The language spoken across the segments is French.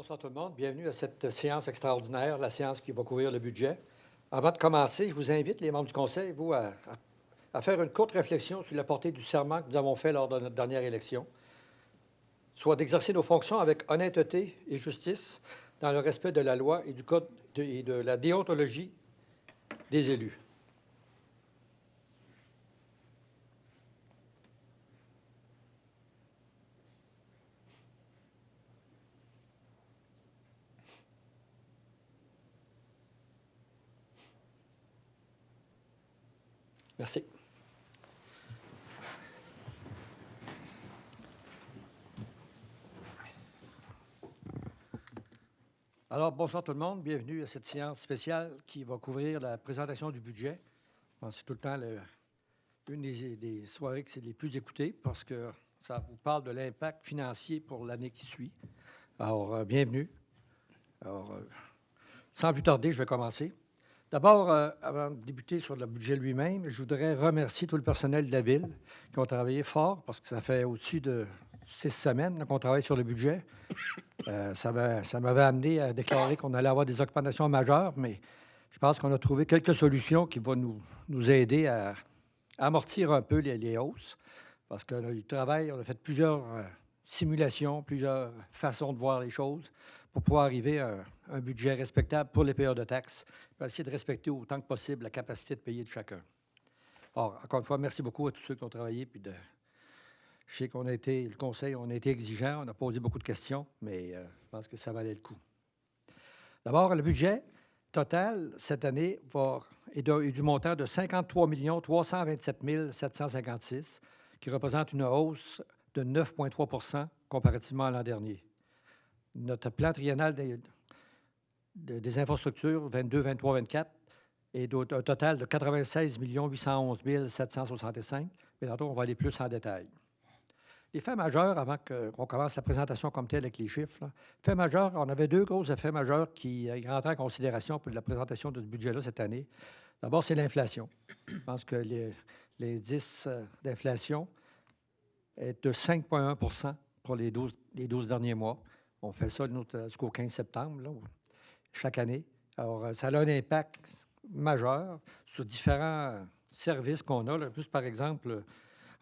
bonsoir tout le monde. Bienvenue à cette séance extraordinaire, la séance qui va couvrir le budget. Avant de commencer, je vous invite, les membres du Conseil, vous, à faire une courte réflexion sur la portée du serment que nous avons fait lors de notre dernière élection, soit d'exercer nos fonctions avec honnêteté et justice dans le respect de la loi et du code et de la déontologie des élus. Merci. Alors, bonsoir tout le monde. Bienvenue à cette séance spéciale qui va couvrir la présentation du budget. C'est tout le temps une des soirées que c'est les plus écoutées parce que ça vous parle de l'impact financier pour l'année qui suit. Alors, bienvenue. Alors, sans plus tarder, je vais commencer. D'abord, avant de débuter sur le budget lui-même, je voudrais remercier tout le personnel de la Ville qui ont travaillé fort parce que ça fait au-dessus de 6 semaines qu'on travaille sur le budget. Ça m'avait amené à déclarer qu'on allait avoir des augmentations majeures, mais je pense qu'on a trouvé quelques solutions qui vont nous aider à amortir un peu les hausses parce qu'on a eu du travail, on a fait plusieurs simulations, plusieurs façons de voir les choses pour pouvoir arriver à un budget respectable pour les payeurs de taxes, pour essayer de respecter autant que possible la capacité de payer de chacun. Alors, encore une fois, merci beaucoup à tous ceux qui ont travaillé. Je sais qu'on a été, le Conseil, on a été exigeant, on a posé beaucoup de questions, mais je pense que ça valait le coup. D'abord, le budget total cette année est du montant de 53 327 756, qui représente une hausse de 9,3 comparativement à l'an dernier. Notre plan triennal des infrastructures 22, 23, 24 est un total de 96 811 765. Mais tantôt, on va aller plus en détail. Les faits majeurs, avant qu'on commence la présentation comme telle avec les chiffres, là, faits majeurs, on avait deux gros effets majeurs qui rentraient en considération pour la présentation de ce budget-là cette année. D'abord, c'est l'inflation. Je pense que l'indice d'inflation est de 5,1 pour les 12 derniers mois. On fait ça jusqu'au 15 septembre, là, chaque année. Alors, ça a un impact majeur sur différents services qu'on a. Là. Juste par exemple,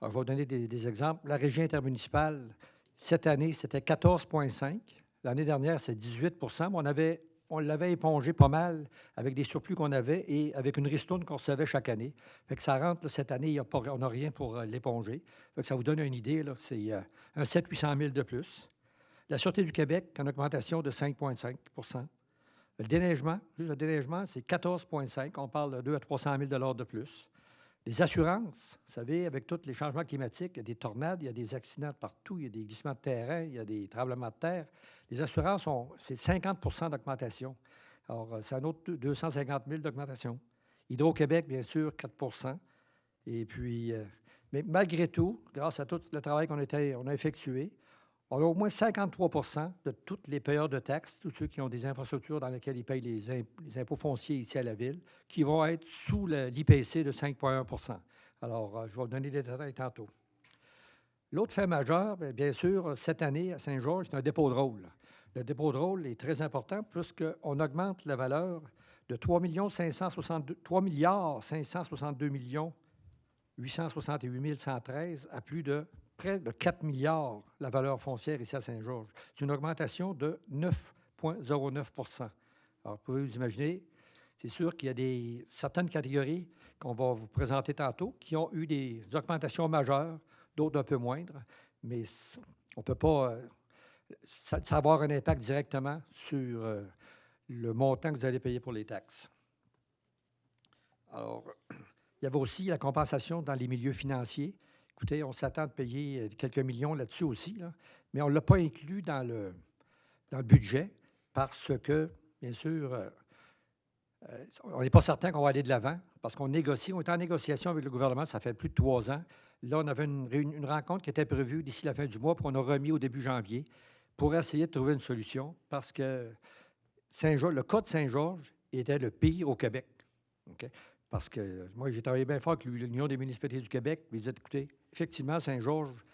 alors, je vais vous donner des exemples. La régie intermunicipale, cette année, c'était 14,5. L'année dernière, c'est 18 mais on l'avait épongé pas mal avec des surplus qu'on avait et avec une ristourne qu'on recevait chaque année. Fait que ça rentre, là, cette année, on n'a rien pour l'éponger. Fait que ça vous donne une idée, là, c'est un 700 000 de plus. La Sûreté du Québec, en augmentation de 5,5 Le déneigement, juste le déneigement, c'est 14,5 On parle de 200 à 300 000 de plus. Les assurances, vous savez, avec tous les changements climatiques, il y a des tornades, il y a des accidents partout, il y a des glissements de terrain, il y a des tremblements de terre. Les assurances, c'est 50 d'augmentation. Alors, c'est un autre 250 000 d'augmentation. Hydro-Québec, bien sûr, 4 Et puis, mais malgré tout, grâce à tout le travail qu'on a effectué, on a au moins 53 de tous les payeurs de taxes, tous ceux qui ont des infrastructures dans lesquelles ils payent les impôts fonciers ici à la Ville, qui vont être sous l'IPC de 5,1 Alors, je vais vous donner des détails tantôt. L'autre fait majeur, bien sûr, cette année, à Saint-Georges, c'est un dépôt de rôle. Le dépôt de rôle est très important puisqu'on augmente la valeur de 3 562 868 113 à plus de près de 4 milliards la valeur foncière ici à Saint-Georges. C'est une augmentation de 9,09 Alors, vous pouvez vous imaginer, c'est sûr qu'il y a certaines catégories qu'on va vous présenter tantôt qui ont eu des augmentations majeures, d'autres un peu moindres, mais on ne peut pas ça avoir un impact directement sur le montant que vous allez payer pour les taxes. Alors, il y avait aussi la compensation dans les milieux financiers. Écoutez, on s'attend de payer quelques millions là-dessus aussi, là, mais on ne l'a pas inclus dans le budget parce que, bien sûr, on n'est pas certain qu'on va aller de l'avant parce qu'on négocie. On est en négociation avec le gouvernement, ça fait plus de 3 ans. Là, on avait une rencontre qui était prévue d'ici la fin du mois, puis on a remis au début janvier pour essayer de trouver une solution parce que le cas de Saint-Georges était le pire au Québec. Okay? Parce que moi, j'ai travaillé bien fort avec l'Union des municipalités du Québec. Ils disaient, écoutez, effectivement, Saint-Georges,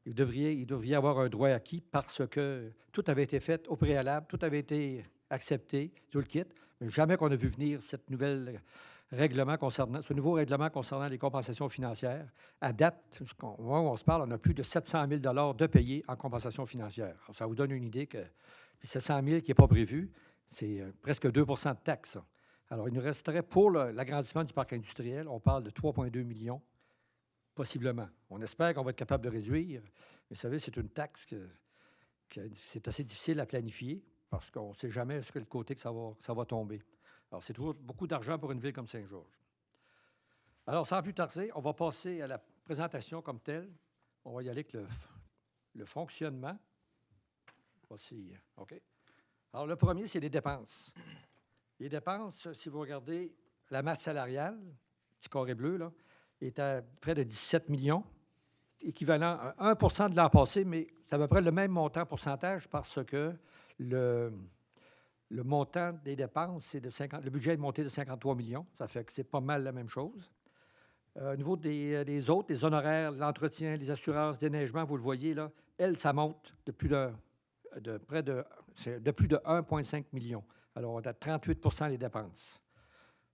il devrait y avoir un droit acquis parce que tout avait été fait au préalable, tout avait été accepté, tout le kit, mais jamais qu'on a vu venir ce nouveau règlement concernant les compensations financières. À date, au moment où on se parle, on a plus de 700 000 de payés en compensation financière. Alors, ça vous donne une idée que les 700 000 qui n'est pas prévu, c'est presque 2 de taxes. Alors, il nous resterait pour l'agrandissement du parc industriel, on parle de 3,2 millions, possiblement. On espère qu'on va être capable de réduire, mais vous savez, c'est une taxe que c'est assez difficile à planifier parce qu'on ne sait jamais sur quel côté que ça va tomber. Alors, c'est toujours beaucoup d'argent pour une ville comme Saint-Georges. Alors, sans plus tarder, on va passer à la présentation comme telle. On va y aller avec le fonctionnement. Voici, OK. Alors, le premier, c'est les dépenses. Les dépenses, si vous regardez la masse salariale, petit carré bleu, là, est à près de 17 millions, équivalent à 1 de l'an passé, mais c'est à peu près le même montant pourcentage parce que le montant des dépenses, c'est de 50. Le budget est monté de 53 millions. Ça fait que c'est pas mal la même chose. Au niveau des autres, les honoraires, l'entretien, les assurances, déneigement, vous le voyez, là, ça monte de plus de 1,5 million. Alors, on a 38 des dépenses.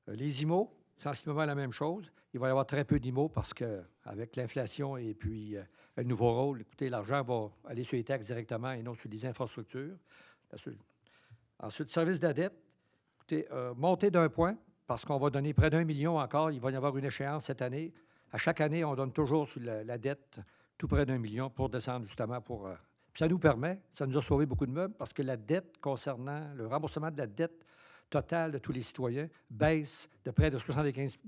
Les IMO, sensiblement la même chose. Il va y avoir très peu d'IMO parce qu'avec l'inflation et puis le nouveau rôle, écoutez, l'argent va aller sur les taxes directement et non sur les infrastructures. Ensuite, service de la dette, écoutez, montée d'un point parce qu'on va donner près d'1 million encore. Il va y avoir une échéance cette année. À chaque année, on donne toujours sur la dette tout près d'1 million pour descendre justement pour... Puis ça nous permet, ça nous a sauvé beaucoup de meubles parce que la dette concernant le remboursement de la dette totale de tous les citoyens baisse de près de 75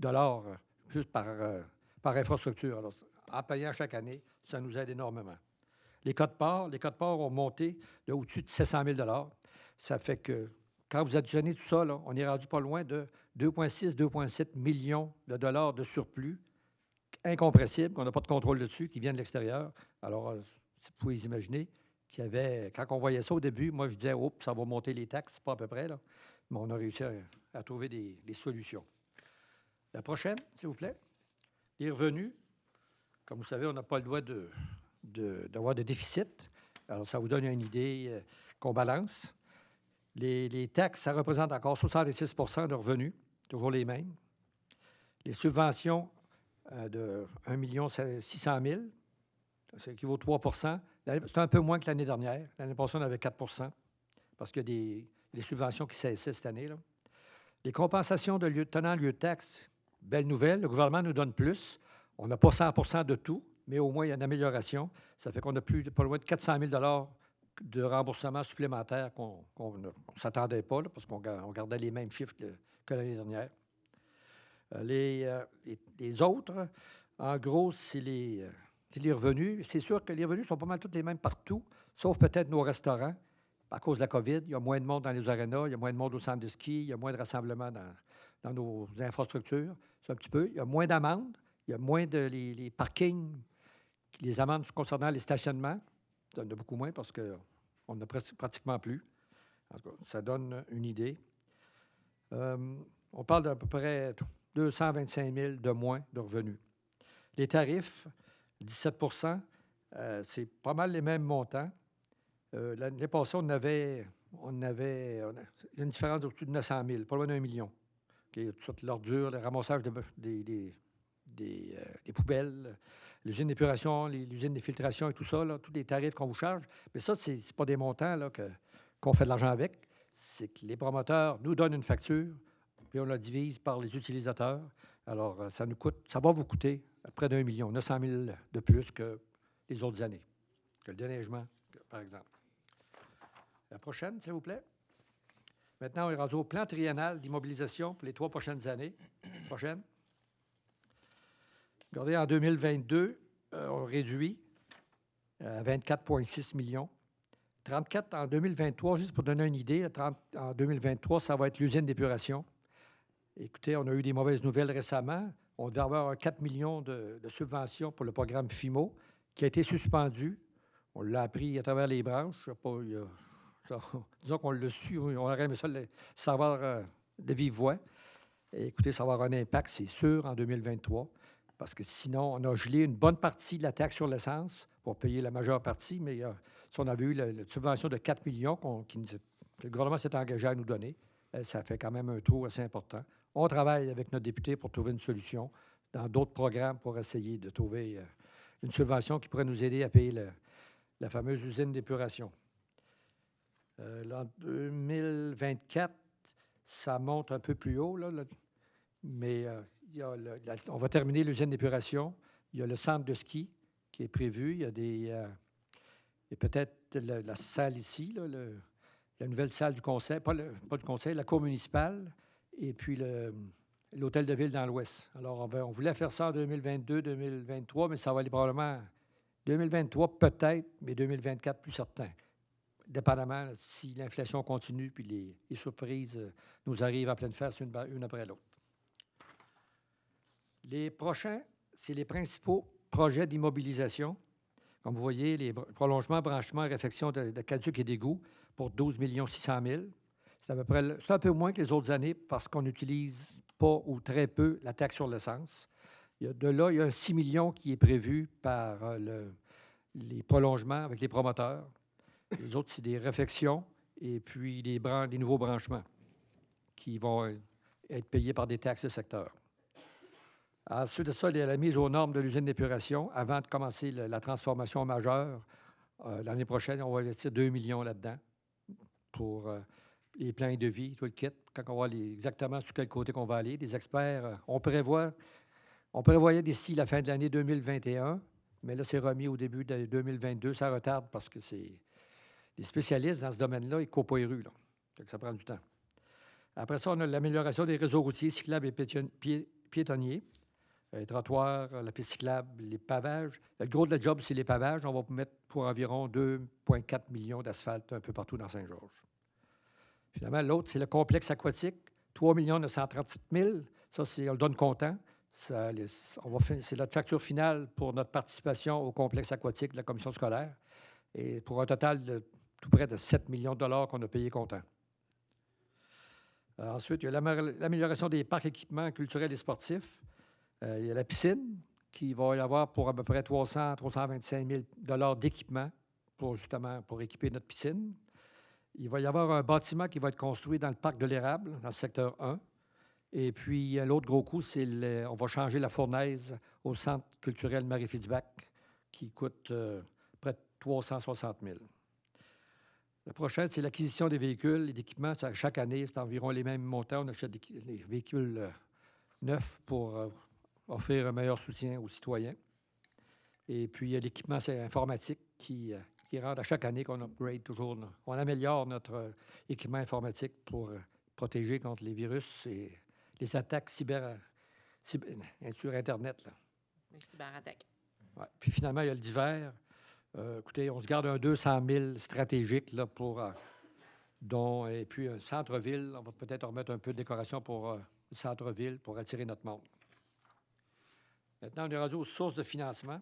juste par infrastructure. Alors, en payant chaque année, ça nous aide énormément. Les codes-parts ont monté de au-dessus de 700 000 $. Ça fait que quand vous additionnez tout ça, là, on est rendu pas loin de 2,6-2,7 millions de dollars de surplus incompressibles, qu'on n'a pas de contrôle dessus, qui viennent de l'extérieur. Alors, vous pouvez imaginer qu'il y avait, quand on voyait ça au début, moi, je disais, oups, ça va monter les taxes, pas à peu près, là. Mais on a réussi à trouver des solutions. La prochaine, s'il vous plaît. Les revenus. Comme vous savez, on n'a pas le droit d'avoir de déficit. Alors, ça vous donne une idée qu'on balance. Les taxes, ça représente encore 66 de revenus, toujours les mêmes. Les subventions de 1 600 000, ça équivaut à 3 c'est un peu moins que l'année dernière. L'année passée, on avait 4 parce qu'il y a des subventions qui cessaient cette année, là. Les compensations de tenant lieu de taxe, belle nouvelle, le gouvernement nous donne plus. On n'a pas 100 de tout, mais au moins, il y a une amélioration. Ça fait qu'on a pas loin de 400 000 de remboursement supplémentaire qu'on ne s'attendait pas, là, parce qu'on gardait les mêmes chiffres que l'année dernière. Les autres, en gros, c'est les revenus. C'est sûr que les revenus sont pas mal tous les mêmes partout, sauf peut-être nos restaurants. À cause de la COVID, il y a moins de monde dans les arénas, il y a moins de monde au centre de ski, il y a moins de rassemblements dans nos infrastructures. C'est un petit peu. Il y a moins d'amendes, il y a moins de les parkings, les amendes concernant les stationnements. Il y en a beaucoup moins parce qu'on n'a pratiquement plus. En tout cas, ça donne une idée. On parle d'à peu près 225 000 de moins de revenus. Les tarifs, 17 c'est pas mal les mêmes montants. L'année passée, on avait une différence d'au-dessus de 900 000, pas loin d'1 million. Okay, toute l'ordure, le ramassage des poubelles, l'usine d'épuration, l'usine de filtration et tout ça, là, tous les tarifs qu'on vous charge. Mais ça, c'est pas des montants là, qu'on fait de l'argent avec. C'est que les promoteurs nous donnent une facture, puis on la divise par les utilisateurs. Alors, ça va vous coûter près d'1 million, 900 000 de plus que les autres années, que le déneigement, par exemple. La prochaine, s'il vous plaît. Maintenant, on est rendu au plan triennal d'immobilisation pour les 3 prochaines années. Prochaine. Regardez, en 2022, on réduit à 24,6 millions. 34 en 2023, juste pour donner une idée, en 2023, ça va être l'usine d'épuration. Écoutez, on a eu des mauvaises nouvelles récemment. On devait avoir 4 millions de subventions pour le programme FIMO qui a été suspendu. On l'a appris à travers les branches. Je sais pas, disons qu'on l'a su, on aurait aimé ça le savoir de vive voix. Et écoutez, ça va avoir un impact, c'est sûr, en 2023. parce que sinon, on a gelé une bonne partie de la taxe sur l'essence pour payer la majeure partie, mais si on avait eu la subvention de 4 millions que le gouvernement s'est engagé à nous donner, ça fait quand même un trou assez important. On travaille avec notre député pour trouver une solution dans d'autres programmes pour essayer de trouver une subvention qui pourrait nous aider à payer la fameuse usine d'épuration. En 2024, ça monte un peu plus haut, mais on va terminer l'usine d'épuration. Il y a le centre de ski qui est prévu. Il y a peut-être la salle ici, la nouvelle salle du conseil, pas du conseil, la cour municipale, et puis l'hôtel de ville dans l'ouest. Alors, on voulait faire ça en 2022, 2023, mais ça va aller probablement 2023 peut-être, mais 2024 plus certain. Dépendamment si l'inflation continue puis les surprises nous arrivent en pleine face une après l'autre. Les prochains, c'est les principaux projets d'immobilisation. Comme vous voyez, les prolongements, branchements, réfection de caducs et d'égouts pour 12 600 000. C'est un peu moins que les autres années parce qu'on n'utilise pas ou très peu la taxe sur l'essence. De là, il y a un 6 millions qui est prévu par les prolongements avec les promoteurs. Les autres, c'est des réfections et puis des nouveaux branchements qui vont être payés par des taxes de secteur. Ensuite de ça, il y a la mise aux normes de l'usine d'épuration avant de commencer la transformation majeure. L'année prochaine, on va investir 2 millions là-dedans pour les plans de vie, tout le kit. Quand on va exactement sur quel côté qu'on va aller, des experts, on prévoyait d'ici la fin de l'année 2021, mais là, c'est remis au début de 2022. Ça retarde parce que les spécialistes dans ce domaine-là, ils ne courent pas les rues. Ça prend du temps. Après ça, on a l'amélioration des réseaux routiers, cyclables et piétonniers. Les trottoirs, la piste cyclable, les pavages. Le gros de la job, c'est les pavages. On va mettre pour environ 2,4 millions d'asphalte un peu partout dans Saint-Georges. Finalement, l'autre, c'est le complexe aquatique, 3 937 000. Ça, on le donne comptant. C'est notre facture finale pour notre participation au complexe aquatique de la commission scolaire. Et pour un total de tout près de 7 millions de dollars qu'on a payé comptant. Ensuite, il y a l'amélioration des parcs équipements culturels et sportifs. Il y a la piscine, qui va y avoir pour à peu près 325 000 $ d'équipement pour équiper notre piscine. Il va y avoir un bâtiment qui va être construit dans le parc de l'Érable, dans le secteur 1. Et puis, l'autre gros coup, c'est on va changer la fournaise au Centre culturel Marie-Fitzbach, qui coûte près de 360 000 $. Le prochain, c'est l'acquisition des véhicules et d'équipements. Chaque année, c'est environ les mêmes montants. On achète des véhicules neufs pour offrir un meilleur soutien aux citoyens. Et puis, il y a l'équipement informatique qui rentre à chaque année qu'on upgrade toujours. On améliore notre équipement informatique pour protéger contre les virus et les attaques sur Internet. Les cyberattaques. Ouais. Puis finalement, il y a le d'hiver. Écoutez, on se garde un 200 000 stratégique là, et puis un centre-ville. On va peut-être remettre un peu de décoration pour le centre-ville pour attirer notre monde. Maintenant, on est rendu aux sources de financement.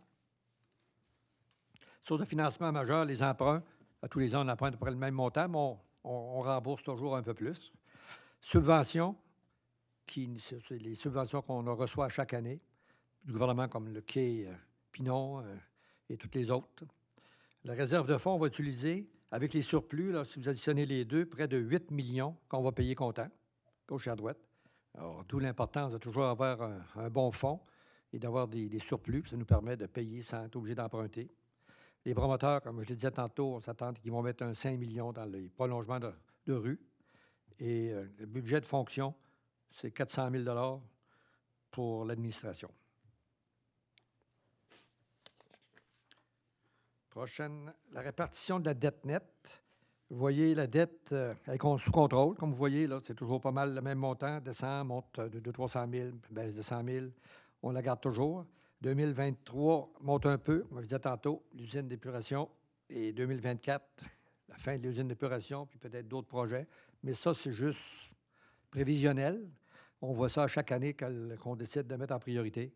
Sources de financement majeures, les emprunts. À tous les ans, on emprunte à peu près le même montant, mais on rembourse toujours un peu plus. Subventions, c'est les subventions qu'on reçoit chaque année du gouvernement, comme le quai Pinon et toutes les autres. La réserve de fonds, on va utiliser, avec les surplus, là, si vous additionnez les deux, près de 8 millions qu'on va payer comptant, gauche et à droite. Alors, d'où l'importance de toujours avoir un bon fonds et d'avoir des surplus. Ça nous permet de payer sans être obligé d'emprunter. Les promoteurs, comme je le disais tantôt, on s'attend qu'ils vont mettre un 5 millions dans les prolongements de rue. Et le budget de fonction, c'est 400 000 $ pour l'administration. Prochaine, la répartition de la dette nette. Vous voyez la dette sous contrôle. Comme vous voyez, là, c'est toujours pas mal le même montant. Descend, monte de 300 000, baisse de 100 000. On la garde toujours. 2023 monte un peu, comme je disais tantôt, l'usine d'épuration. Et 2024, la fin de l'usine d'épuration, puis peut-être d'autres projets. Mais ça, c'est juste prévisionnel. On voit ça chaque année qu'on décide de mettre en priorité.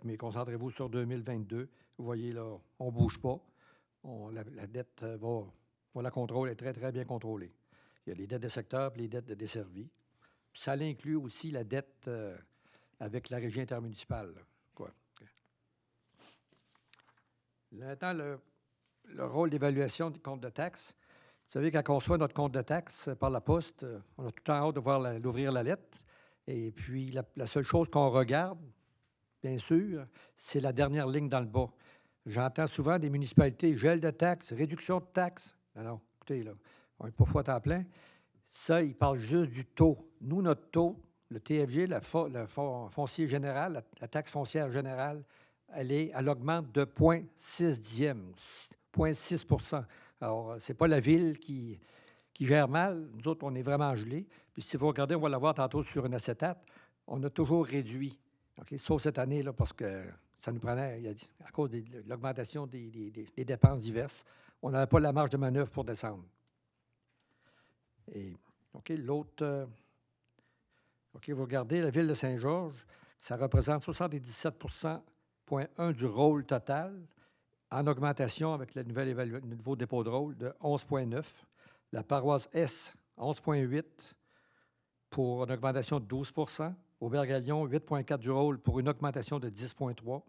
Mais concentrez-vous sur 2022. Vous voyez, là, on ne bouge pas. La dette va la contrôler, est très, très bien contrôlée. Il y a les dettes de secteur et les dettes de desservis. Puis ça inclut aussi la dette avec la régie intermunicipale, quoi. Maintenant, le rôle d'évaluation du compte de taxe. Vous savez, quand on reçoit notre compte de taxe par la poste, on a tout le temps hâte de voir d'ouvrir la lettre. Et puis, la seule chose qu'on regarde, bien sûr, c'est la dernière ligne dans le bas. J'entends souvent des municipalités, gel de taxes, réduction de taxes. Non, écoutez, là, on n'est pas fou à temps plein. Ça, ils parlent juste du taux. Nous, notre taux, le TFG, le foncier général, la taxe foncière générale, elle augmente de 0,6 dixièmes, 0,6 %. Alors, ce n'est pas la ville qui gère mal. Nous autres, on est vraiment gelés. Puis si vous regardez, on va la voir tantôt sur une acétate, on a toujours réduit. Okay? Sauf cette année, là, parce que ça nous prenait, à cause de l'augmentation des dépenses diverses, on n'avait pas la marge de manœuvre pour descendre. Et, OK, l'autre... OK, vous regardez, la ville de Saint-Georges, ça représente 77,1 du rôle total, en augmentation avec le nouveau dépôt de rôle de 11,9. La paroisse S, 11,8 pour une augmentation de 12 Aubergalion, 8,4 du rôle pour une augmentation de 10,3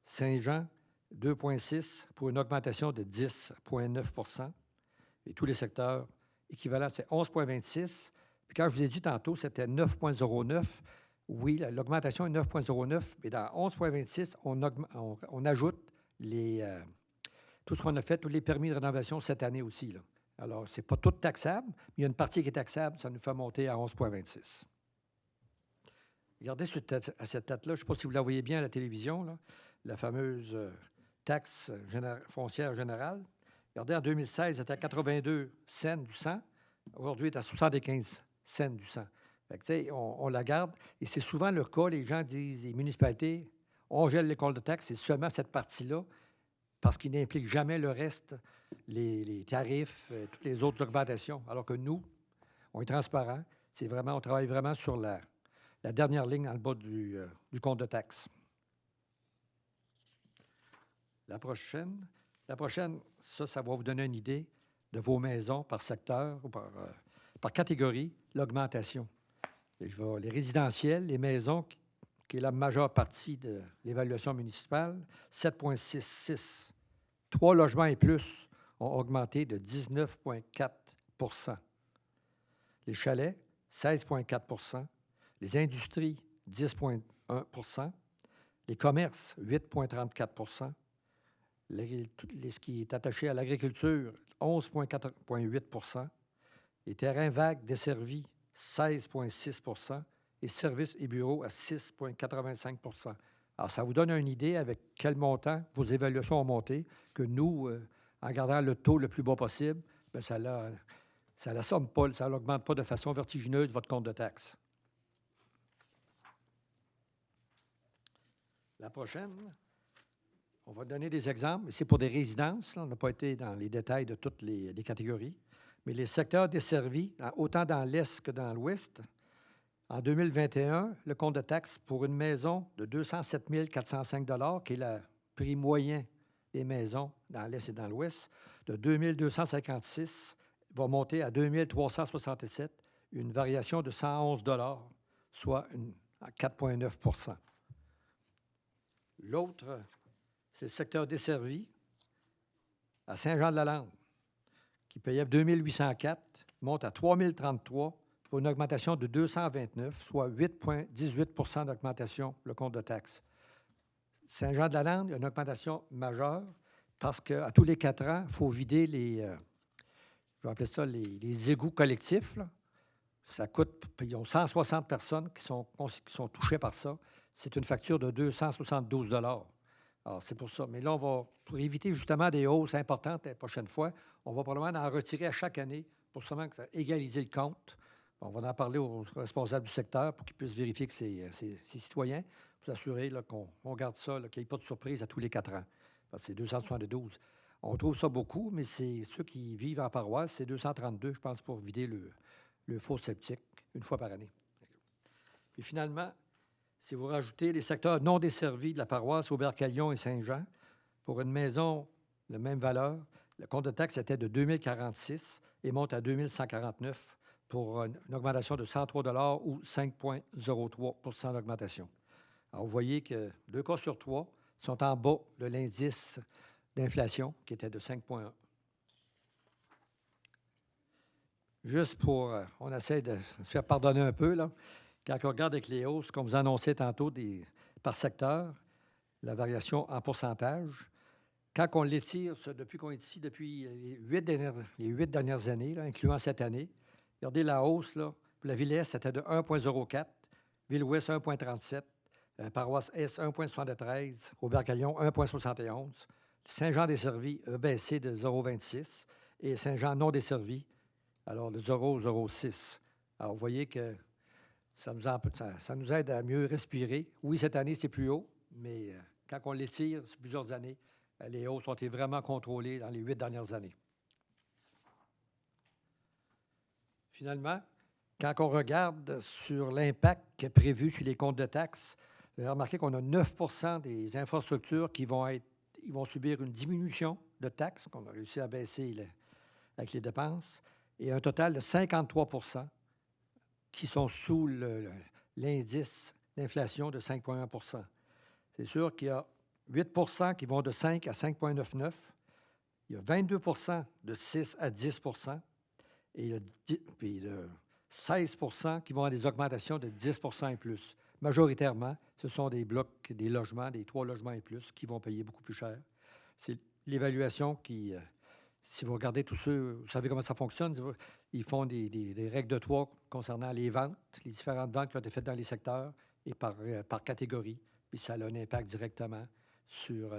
Saint-Jean, 2,6 pour une augmentation de 10,9 Et tous les secteurs équivalents, c'est 11,26 Puis quand je vous ai dit tantôt, c'était 9,09 Oui, l'augmentation est 9,09 mais dans 11,26 on ajoute tout ce qu'on a fait, tous les permis de rénovation cette année aussi, là. Alors, ce n'est pas tout taxable, mais il y a une partie qui est taxable, ça nous fait monter à 11,26 Regardez cette tête-là, je ne sais pas si vous la voyez bien à la télévision, là, la fameuse taxe foncière générale. Regardez, en 2016, c'était à 82 cents du 100. Aujourd'hui, elle est à 75 cents du 100. Fait que, on la garde. Et c'est souvent le cas, les gens disent, les municipalités, on gèle l'école de taxe, c'est seulement cette partie-là, parce qu'il n'implique jamais le reste, les tarifs, toutes les autres augmentations. Alors que nous, on est transparent. C'est vraiment, on travaille vraiment sur la dernière ligne en bas du compte de taxe. La prochaine, ça va vous donner une idée de vos maisons par secteur ou par catégorie, l'augmentation. Les résidentiels, les maisons, qui est la majeure partie de l'évaluation municipale, 7,66 3 logements et plus ont augmenté de 19,4 Les chalets, 16,4 Les industries, 10,1 Les commerces, 8,34 ce qui est attaché à l'agriculture, 11,8 Les terrains vagues desservis, 16,6 et services et bureaux à 6,85 Alors, ça vous donne une idée avec quel montant vos évaluations ont monté, que nous, en gardant le taux le plus bas possible, bien, ça n'augmente pas de façon vertigineuse votre compte de taxe. La prochaine, on va donner des exemples. C'est pour des résidences. Là, on n'a pas été dans les détails de toutes les catégories. Mais les secteurs desservis, autant dans l'Est que dans l'Ouest, en 2021, le compte de taxe pour une maison de 207 405 qui est le prix moyen des maisons dans l'Est et dans l'Ouest, de 2 256 va monter à 2 367, une variation de 111 soit à 4,9 L'autre, c'est le secteur desservi à Saint-Jean-de-la-Lande, qui payait 2 804, monte à 3 033 pour une augmentation de 229, soit 8,18 d'augmentation, le compte de taxe. Saint-Jean-de-la-Lande, il y a une augmentation majeure parce qu'à tous les 4 ans, il faut vider je vais appeler ça les égouts collectifs, là. Ça coûte, ils ont 160 personnes qui sont touchées par ça. C'est une facture de 272 Alors, c'est pour ça. Mais là, pour éviter justement des hausses importantes la prochaine fois, on va probablement en retirer à chaque année pour seulement égaliser le compte. On va en parler aux responsables du secteur pour qu'ils puissent vérifier que c'est citoyens, pour s'assurer qu'on garde ça, qu'il n'y ait pas de surprise à tous les 4 ans. Parce que c'est 272. On trouve ça beaucoup, mais c'est ceux qui vivent en paroisse, c'est 232, je pense, pour vider le faux septique une fois par année. Puis finalement, si vous rajoutez les secteurs non desservis de la paroisse Aubergalion et Saint-Jean, pour une maison de même valeur, le compte de taxe était de 2 046 et monte à 2 149 pour une augmentation de 103 ou 5,03 d'augmentation. Alors, vous voyez que 2 cas sur 3 sont en bas de l'indice d'inflation, qui était de 5,1. Juste pour, on essaie de se faire pardonner un peu, là. Quand on regarde avec les hausses, comme vous annoncez tantôt, par secteur, la variation en pourcentage, quand on l'étire, depuis qu'on est ici, depuis les 8 dernières années, là, incluant cette année, regardez la hausse, là, pour la ville Est, c'était de 1,04, ville Ouest, 1,37, paroisse Est, 1,73, Robert-Calion, 1,71, Saint-Jean-Desservis a baissé de 0,26 et Saint-Jean non desservi, alors de 0,06. Alors, vous voyez que ça nous aide à mieux respirer. Oui, cette année, c'est plus haut, mais quand on l'étire sur plusieurs années, les hausses ont été vraiment contrôlées dans les 8 dernières années. Finalement, quand on regarde sur l'impact prévu sur les comptes de taxes, vous avez remarqué qu'on a 9 des infrastructures qui vont subir une diminution de taxes, qu'on a réussi à baisser avec les dépenses, et un total de 53 qui sont sous l'indice d'inflation de 5,1 C'est sûr qu'il y a 8 qui vont de 5 à 5,99 Il y a 22 de 6 à 10 et il y a 16 qui vont à des augmentations de 10 et plus. Majoritairement, ce sont des blocs, des logements, des 3 logements et plus qui vont payer beaucoup plus cher. C'est l'évaluation qui, si vous regardez tous ceux, vous savez comment ça fonctionne, ils font des règles de 3 concernant les ventes, les différentes ventes qui ont été faites dans les secteurs et par catégorie. Puis ça a un impact directement sur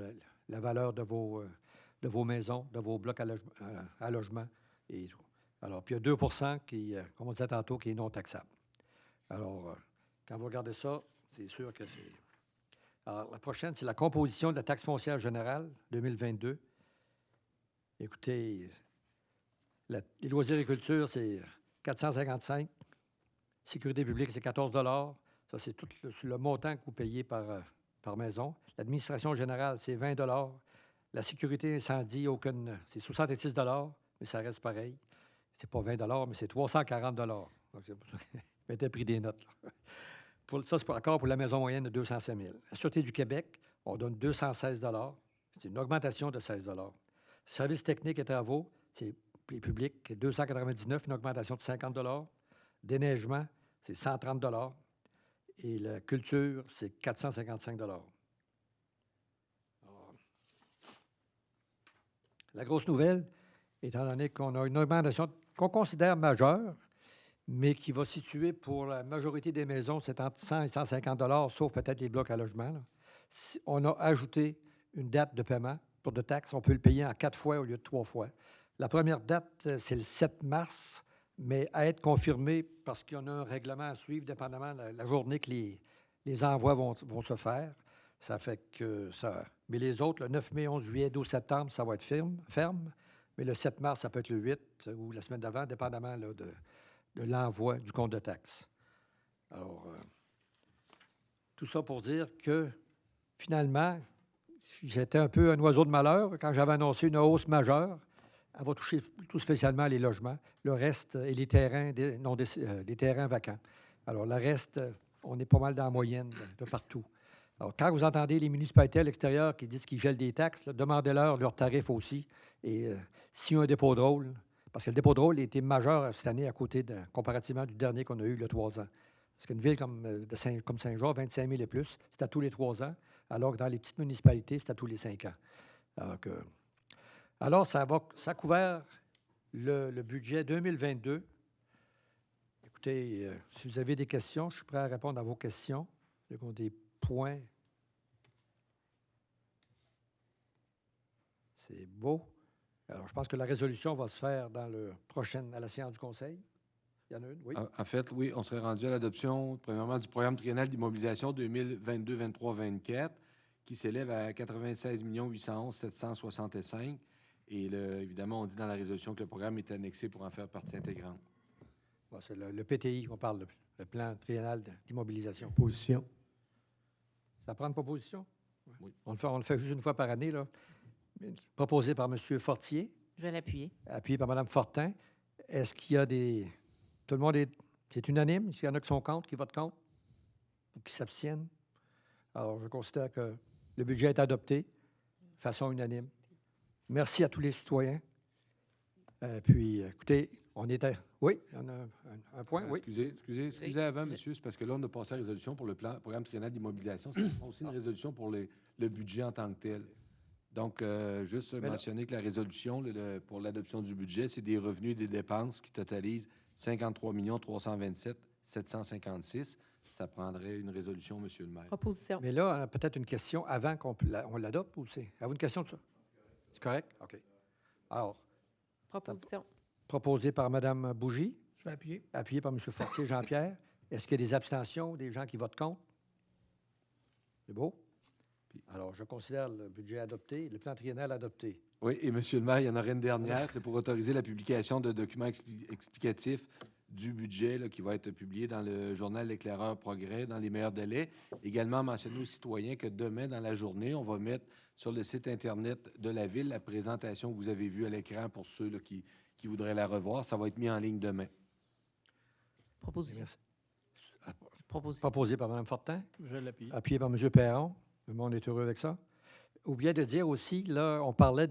la valeur de vos maisons, de vos blocs à logement et tout. Alors, puis il y a 2 qui, comme on disait tantôt, qui est non taxable. Alors, quand vous regardez ça, c'est sûr que c'est... Alors, la prochaine, c'est la composition de la taxe foncière générale 2022. Écoutez, les loisirs et culture, c'est 455. Sécurité publique, c'est 14 Ça, c'est tout le montant que vous payez par maison. L'administration générale, c'est 20 La sécurité incendie, c'est 66 mais ça reste pareil. C'est pas 20 mais c'est 340 Donc, mettez pris des notes. Ça, c'est encore pour la maison moyenne de 205 000 La Sûreté du Québec, on donne 216 C'est une augmentation de 16 Services techniques et travaux, c'est les publics, 299 une augmentation de 50 Déneigement, c'est 130 Et la culture, c'est 455 La grosse nouvelle, étant donné qu'on a une augmentation qu'on considère majeure, mais qui va situer pour la majorité des maisons, c'est entre 100 et 150 sauf peut-être les blocs à logement. On a ajouté une date de paiement pour de taxes. On peut le payer en 4 fois au lieu de 3 fois. La première date, c'est le 7 mars, mais à être confirmée parce qu'il y en a un règlement à suivre, dépendamment de la journée que les envois vont se faire. Ça fait que ça... Mais les autres, le 9 mai, 11 juillet, 12 septembre, ça va être ferme. Mais le 7 mars, ça peut être le 8 ou la semaine d'avant, dépendamment là, de l'envoi du compte de taxes. Alors, tout ça pour dire que, finalement, j'étais un peu un oiseau de malheur quand j'avais annoncé une hausse majeure. Elle va toucher tout spécialement les logements. Le reste et les terrains, les terrains vacants. Alors, le reste, on est pas mal dans la moyenne de partout. Alors, quand vous entendez les municipalités à l'extérieur qui disent qu'ils gèlent des taxes, demandez-leur leurs tarifs aussi. Et s'il y a un dépôt de rôle, parce que le dépôt de rôle a été majeur cette année comparativement du dernier qu'on a eu il y a 3 ans. Parce qu'une ville comme Saint-Jean, 25 000 et plus, c'est à tous les 3 ans, alors que dans les petites municipalités, c'est à tous les 5 ans. Alors ça a couvert le budget 2022. Écoutez, si vous avez des questions, je suis prêt à répondre à vos questions. Vous avez des points. C'est beau. Alors, je pense que la résolution va se faire à la séance du Conseil. Il y en a une, oui. En fait, oui, on serait rendu à l'adoption, premièrement, du programme triennal d'immobilisation 2022, 23, 24, qui s'élève à 96 811 765. Et évidemment, on dit dans la résolution que le programme est annexé pour en faire partie intégrante. Bon, c'est le PTI, on parle, le plan triennal d'immobilisation. Position. Ça prend une proposition? Oui. On le fait juste une fois par année, là. Proposé par M. Fortier. Je vais l'appuyer. Appuyé par Mme Fortin. Est-ce qu'il y a des... Tout le monde c'est unanime? Est-ce qu'il y en a qui sont contre, qui votent contre ou qui s'abstiennent? Alors, je considère que le budget est adopté de façon unanime. Merci à tous les citoyens. Puis, écoutez, on était... Oui, on a un point, oui. Excusez avant, monsieur, c'est parce que là, on a passé la résolution pour le programme triennal d'immobilisation. C'est aussi une résolution pour le budget en tant que tel. Donc, juste mentionner que la résolution pour l'adoption du budget, c'est des revenus et des dépenses qui totalisent 53 327 756. Ça prendrait une résolution, monsieur le maire. Proposition. Mais là, peut-être une question avant on l'adopte ou c'est... Avez-vous une question de ça? C'est correct? OK. Alors, Proposition. proposé par Mme Bougie, Je vais appuyer. appuyé par M. Fortier, Jean-Pierre. Est-ce qu'il y a des abstentions, des gens qui votent contre? C'est beau? Alors, je considère le budget adopté, le plan triennal adopté. Oui, et monsieur le maire, il y en aurait une dernière. C'est pour autoriser la publication de documents explicatifs du budget là, qui va être publié dans le journal L'Éclaireur Progrès dans les meilleurs délais. Également, mentionner aux citoyens que demain, dans la journée, on va mettre sur le site Internet de la Ville la présentation que vous avez vue à l'écran pour ceux là, qui voudraient la revoir. Ça va être mis en ligne demain. Proposition. Merci. Proposition. Proposé par Mme Fortin, Je vais l'appuyer. appuyé par M. Perron. Le monde est heureux avec ça. Oubliez de dire aussi, là, on parlait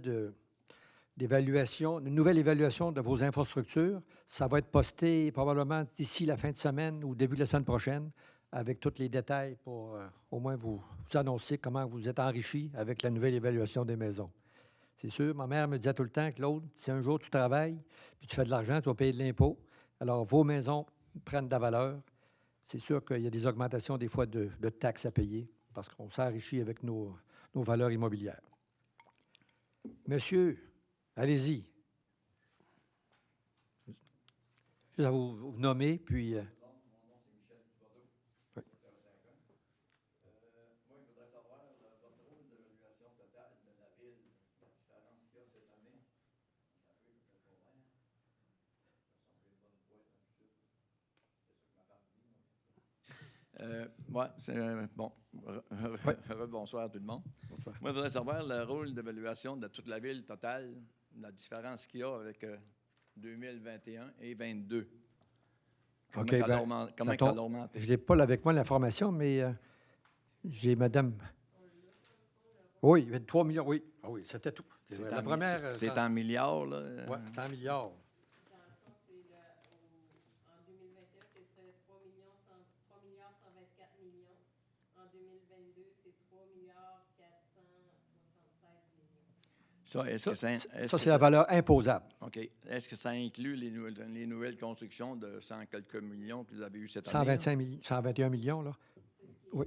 d'évaluation, une nouvelle évaluation de vos infrastructures. Ça va être posté probablement d'ici la fin de semaine ou début de la semaine prochaine avec tous les détails pour au moins vous annoncer comment vous êtes enrichi avec la nouvelle évaluation des maisons. C'est sûr, ma mère me disait tout le temps que l'autre, si un jour tu travailles puis tu fais de l'argent, tu vas payer de l'impôt. Alors, vos maisons prennent de la valeur. C'est sûr qu'il y a des augmentations des fois de taxes à payer parce qu'on s'enrichit avec nos valeurs immobilières. Monsieur, allez-y. Je vais vous nommer, puis... Mon nom, c'est Michel Thibodeau. Oui. Moi, je voudrais savoir votre rôle d'évaluation totale de la ville, la différence qu'il y a cette année. Ça peut être pour rien. Moi, c'est bon. Bonsoir à tout le monde. Bonsoir. Moi, je voudrais savoir le rôle d'évaluation de toute la ville totale, la différence qu'il y a avec 2021 et 2022. Comment OK, ça ben, l'a augmenté? Comment ça ça tombe. l'a augmenté? Je n'ai pas là avec moi l'information, mais j'ai Madame... Oui, il y avait 3 millions, oui. Ah oui, c'était tout. C'est La en- première... C'est en milliards, là. Oui, c'était en milliards. En 2021, c'était 3 milliards 124 millions. En 2022, c'est 3 milliards 476 millions. Ça, est-ce que ça, Ça, c'est la valeur imposable. OK. Est-ce que ça inclut les nouvelles constructions de 100 quelques millions que vous avez eues cette année? 121 millions, là. Oui.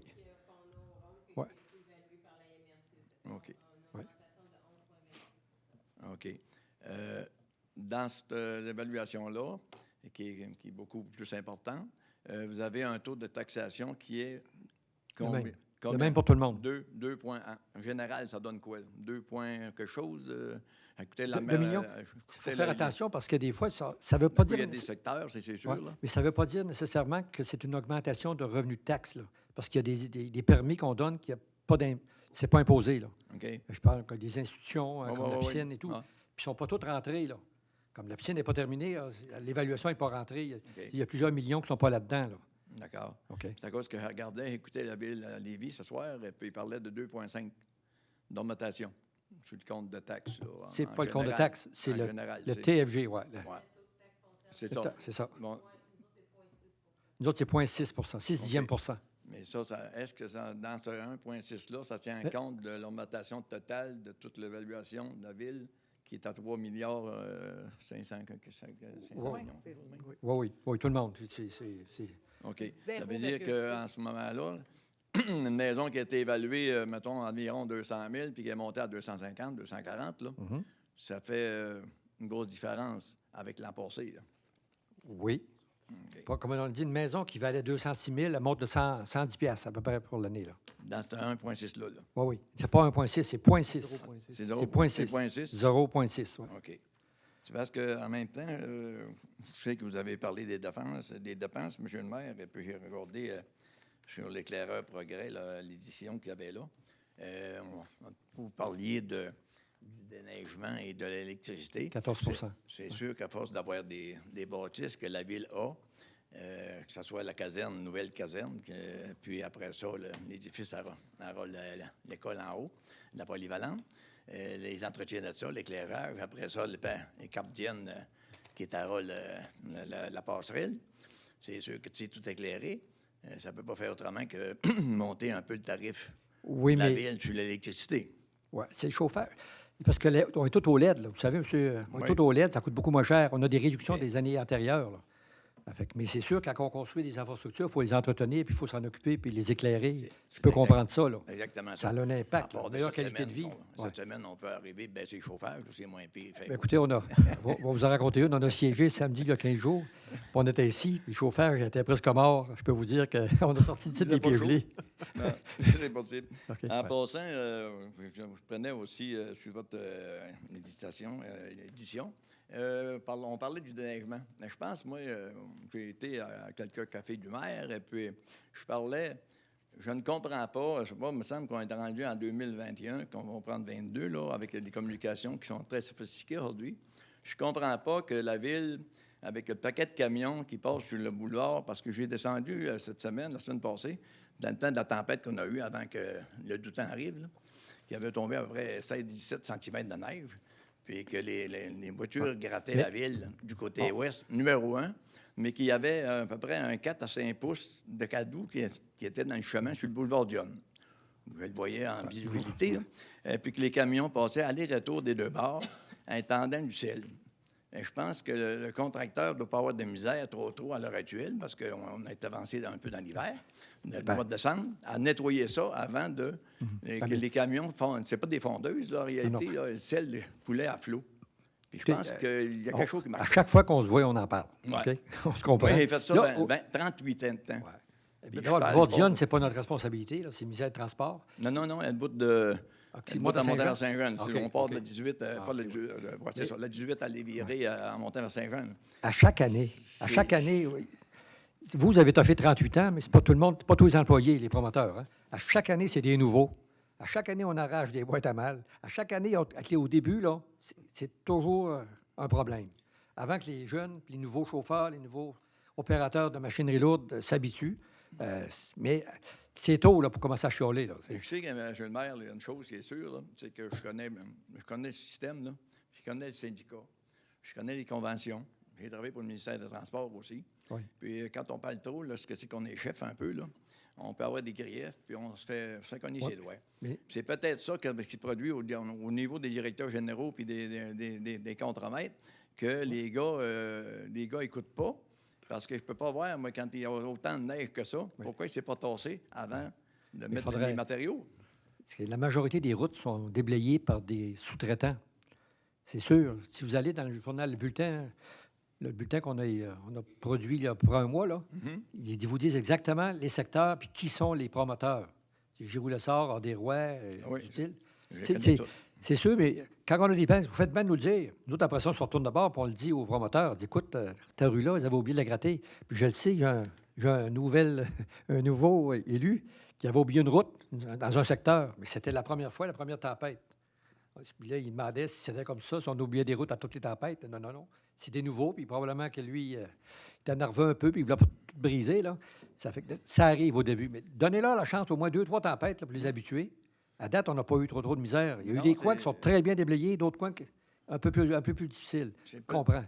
Ouais. Évalué par la MRC. OK. En Oui. augmentation de 11,26 OK. Dans cette évaluation-là, qui est beaucoup plus importante, vous avez un taux de taxation qui est Le même. combien? Le même pour tout le monde. 2 points. En général, ça donne quoi? 2 points quelque chose? Écoutez, 2 millions? Il faut faire attention parce que des fois, ça ne veut pas Il y a dire... des secteurs, c'est sûr. Ouais, Là. mais ça ne veut pas dire nécessairement que c'est une augmentation de revenus de taxes, là, parce qu'il y a des permis qu'on donne qui a pas c'est pas imposé. Là. OK. Je parle des institutions Ouais, comme la ouais, piscine ouais. et tout, Ah, puis ils ne sont pas toutes rentrées. Là. Comme la piscine n'est pas terminée, là, l'évaluation n'est pas rentrée. OK. Il y a plusieurs millions qui ne sont pas là-dedans. Là. D'accord. OK. C'est à cause que je regardais, écoutais la ville à Lévis ce soir, et puis il parlait de 2,5 d'augmentation sur le compte de taxes. C'est pas le compte de taxes, c'est le c'est TFG. Ouais, C'est ça. c'est ça. Bon, Nous autres, c'est 0,6 6 dixièmes pour cent. mais ça, est-ce que dans ce 1,6-là, ça tient Mais- compte de l'augmentation totale de toute l'évaluation de la ville, qui est à 3 milliards 500 Ouais. millions? Oui, tout le monde. C'est- OK. Ça veut dire qu'en ce moment-là, une maison qui a été évaluée, mettons, environ 200 000, puis qui est montée à 250, 240, là, Mhm. ça fait une grosse différence avec l'an passé. Là. Oui. OK. Pas, comme on dit, une maison qui valait 206 000, elle monte de 110 piastres à peu près pour l'année. Là. Dans ce 1,6-là. Là. Oui. C'est pas 1,6, c'est 0,6. 0,6. C'est C'est 0,6. 0,6. 0,6, oui. OK. C'est parce qu'en même temps, je sais que vous avez parlé des dépenses, M. le maire, et puis j'ai regardé sur l'Éclaireur Progrès, là, l'édition qu'il y avait là. Vous parliez du déneigement et de l'électricité. 14 C'est sûr qu'à force d'avoir des bâtisses que la ville a, que ce soit la caserne, nouvelle caserne, puis après ça, l'édifice aura l'école en haut, la polyvalente. les entretiens de ça, l'éclairage. Après ça, les cardiennes qui est à rôle la passerelle. C'est sûr que c'est tout éclairé. Ça ne peut pas faire autrement que monter un peu le tarif Oui, de la mais ville sur l'électricité. ouais, c'est le chauffeur. Parce que on est tout au LED, là. Vous savez, monsieur, on est Oui. tout au LED, ça coûte beaucoup moins cher. On a des réductions OK. des années antérieures. Là. Mais c'est sûr, quand on construit des infrastructures, il faut les entretenir, puis il faut s'en occuper, puis les éclairer. C'est Je peux exact. comprendre ça. Là. Exactement Ça ça. a un À impact. part Là. de Meilleure cette qualité de vie. semaine, Ouais. cette semaine, on peut arriver, baisser le chauffage, c'est moins pire. Fait Ben, écoutez, on vous en raconter une. On a siégé samedi, il y a 15 jours. Puis on était ici, puis le chauffeur était presque mort. Je peux vous dire qu'on a sorti de site Vous les êtes pas pieds chaud? gelés. Non, c'est possible. OK, En ouais. passant, je prenais aussi sur votre édition, on parlait du déneigement. Mais je pense, moi, j'ai été à quelques cafés du maire et puis je parlais, je ne comprends pas, je sais pas, il me semble qu'on est rendu en 2021, qu'on va prendre 22, là, avec des communications qui sont très sophistiquées aujourd'hui. Je ne comprends pas que la ville, avec le paquet de camions qui passent sur le boulevard, parce que j'ai descendu la semaine passée, dans le temps de la tempête qu'on a eue avant que le doux temps arrive, là, qui avait tombé à peu près 16-17 cm de neige, puis que les voitures grattaient la ville du côté ouest, numéro 1, mais qu'il y avait à peu près un 4 à 5 pouces de cadoux qui était dans le chemin sur le boulevard Dion. Je le voyais en visibilité, là. Et puis que les camions passaient aller-retour des deux bords, en tendant du ciel. Et je pense que le contracteur ne doit pas avoir de misère trop à l'heure actuelle, parce qu'on est avancé un peu dans l'hiver, le mois de décembre, à nettoyer ça avant que les camions fondent. Ce n'est pas des fondeuses, là, en réalité, là, le sel coulait à flot. Puis je pense qu'il y a quelque chose qui À marche. chaque fois qu'on se voit, on en parle. Ouais. OK? On se comprend. Oui, j'ai fait ça Là, 38 ans de temps. ouais. Puis Puis je là, le parle boulevard pas. Dionne, ce n'est pas notre responsabilité, là, c'est ministère du Transport. Non, un bout de... OK, Un bout à monter vers Saint-Jean? Saint-Jean. OK, On part OK. de la 18, Ah, pas OK, c'est ça, la 18 à les virer en montant vers Saint-Jean. À chaque année, oui. Vous avez fait 38 ans, mais ce n'est pas tout le monde, pas tous les employés, les promoteurs. Hein. À chaque année, c'est des nouveaux. À chaque année, on arrache des boîtes à mal. À chaque année, au début, là, c'est toujours un problème. Avant que les jeunes, puis les nouveaux chauffeurs, les nouveaux opérateurs de machinerie lourde s'habituent. Mais c'est tôt là, pour commencer à chialer. Là. Je sais que monsieur le maire, il y a une chose qui est sûre, là, c'est que je connais le système, là, je connais le syndicat, je connais les conventions. J'ai travaillé pour le ministère des Transports aussi. Oui. Puis quand on parle trop, là, c'est qu'on est chef un peu, là, on peut avoir des griefs, puis on se fait cogner ses doigts. Mais- C'est peut-être ça qui produit au niveau des directeurs généraux puis des contremaîtres, que les gars n'écoutent pas. Parce que je ne peux pas voir, moi, quand il y a autant de neige que ça, pourquoi il ne s'est pas tassé avant de mettre faudrait- les matériaux? Parce que la majorité des routes sont déblayées par des sous-traitants. C'est sûr. Si vous allez dans le journal le bulletin qu'on on a produit il y a pour un mois, là, ils vous disent exactement les secteurs puis qui sont les promoteurs. C'est Giroux-Lessard, Des-Rois, Oui, Dutil. je les C'est- connais c'est- tous. C'est sûr, mais quand on a des plans, vous faites bien de nous le dire. Nous autres, après ça, on se retourne de bord et on le dit aux promoteurs. On dit, écoute, ta rue-là, ils avaient oublié de la gratter. Puis je le sais, j'ai un nouveau élu qui avait oublié une route dans un secteur. Mais c'était la première fois, la première tempête. Puis là, il demandait si c'était comme ça, si on oubliait des routes à toutes les tempêtes. Non. C'était nouveau, puis probablement que lui, il était nerveux un peu, puis il voulait pas tout briser. Là. Ça fait que ça arrive au début. Mais donnez-leur la chance, au moins 2-3 tempêtes là, pour les habituer. À date, on n'a pas eu trop de misère. Il y a eu Non, des coins c'est- qui sont très bien déblayés, d'autres coins un peu plus difficiles. C'est Je pas- comprends.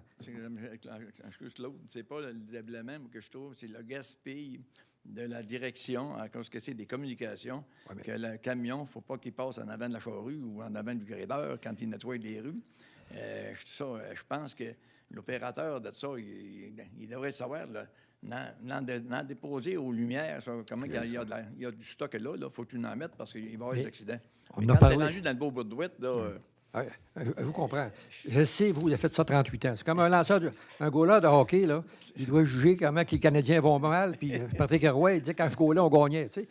Excuse l'autre, c'est pas le désablement que je trouve, c'est le gaspille de la direction, à cause que c'est des communications, Ouais, mais- que le camion, il ne faut pas qu'il passe en avant de la charrue ou en avant du gradeur quand il nettoie les rues. Je pense que l'opérateur de ça, il devrait savoir, là, n'en déposer aux lumières, ça, comment il y a du stock là, il faut que tu en mettes parce qu'il va y avoir Mais des accidents. on Mais en a quand tu es parlé. rendu dans le beau bout de douette, là, Ouais, je vous comprends. Je sais, vous avez fait ça 38 ans. C'est comme un lanceur, un goaler de hockey, là. Il doit juger comment que les Canadiens vont mal. Puis Patrick Roy, il dit quand ce goal-là, on gagnait. Tu sais,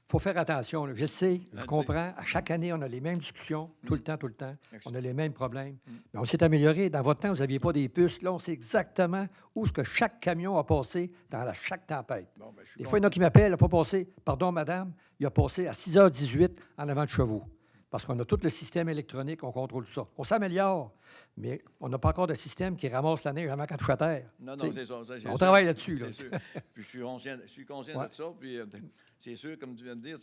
faut faire attention. Là. Je sais, je comprends. À chaque année, on a les mêmes discussions, tout le temps. Merci. On a les mêmes problèmes. Mais on s'est amélioré. Dans votre temps, vous n'aviez pas des puces. Là, on sait exactement où ce que chaque camion a passé dans chaque tempête. bon, ben, je suis Des fois, il y en a qui m'appellent, il n'a pas passé. Pardon, madame, il a passé à 6h18 en avant de chevaux. Parce qu'on a tout le système électronique, on contrôle tout ça. On s'améliore, mais on n'a pas encore de système qui ramasse la neige avant qu'elle touche à terre. Non, T'sais, c'est ça. C'est on sûr. travaille là-dessus. Là. C'est sûr. Puis je suis conscient Ouais. de ça. Puis c'est sûr, comme tu viens de dire,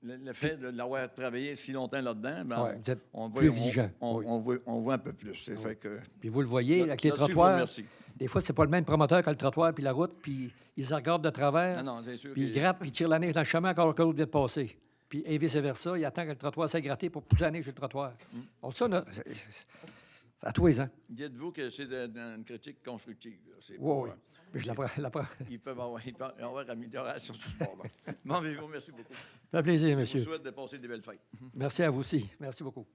le fait de l'avoir travaillé si longtemps là-dedans, ben, Ouais, vous êtes on plus exigeant. Oui. on voit un peu plus. Ça fait que, Puis vous le voyez, avec les là-dessus, je vous trottoirs, remercie. des fois, c'est pas le même promoteur que le trottoir puis la route, puis ils se regardent de travers, Non, c'est sûr. puis ils que- grattent, puis ils tirent la neige dans le chemin encore que l'autre vient de passer. Puis et vice-versa, il attend que le trottoir s'est gratté pour pousser la neige sur le trottoir. Donc ça, c'est à tous les ans. Dites-vous que c'est une critique constructive. Là. C'est Oui, pas, oui. Mais je l'apprends. ils peuvent avoir amélioration sur ce bord-là. Bon, mais je vous remercie beaucoup. Ça fait plaisir, Je vous monsieur. souhaite de passer des belles fêtes. Merci à vous aussi. Merci beaucoup.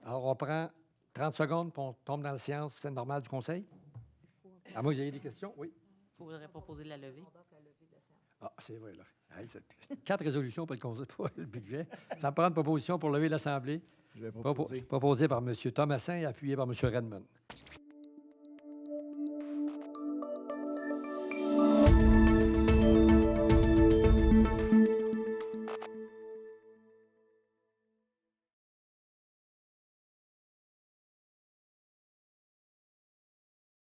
Alors, on prend 30 secondes, puis on tombe dans la séance. C'est normal du conseil? À moins que vous ayez des questions? Oui. Il faudrait proposer la levée. Ah, c'est vrai, là. Hey, c'est 4 résolutions pour le budget. Ça me prend une proposition pour lever l'Assemblée. Je vais proposer. Proposée par M. Thomasin et appuyée par M. Redmond.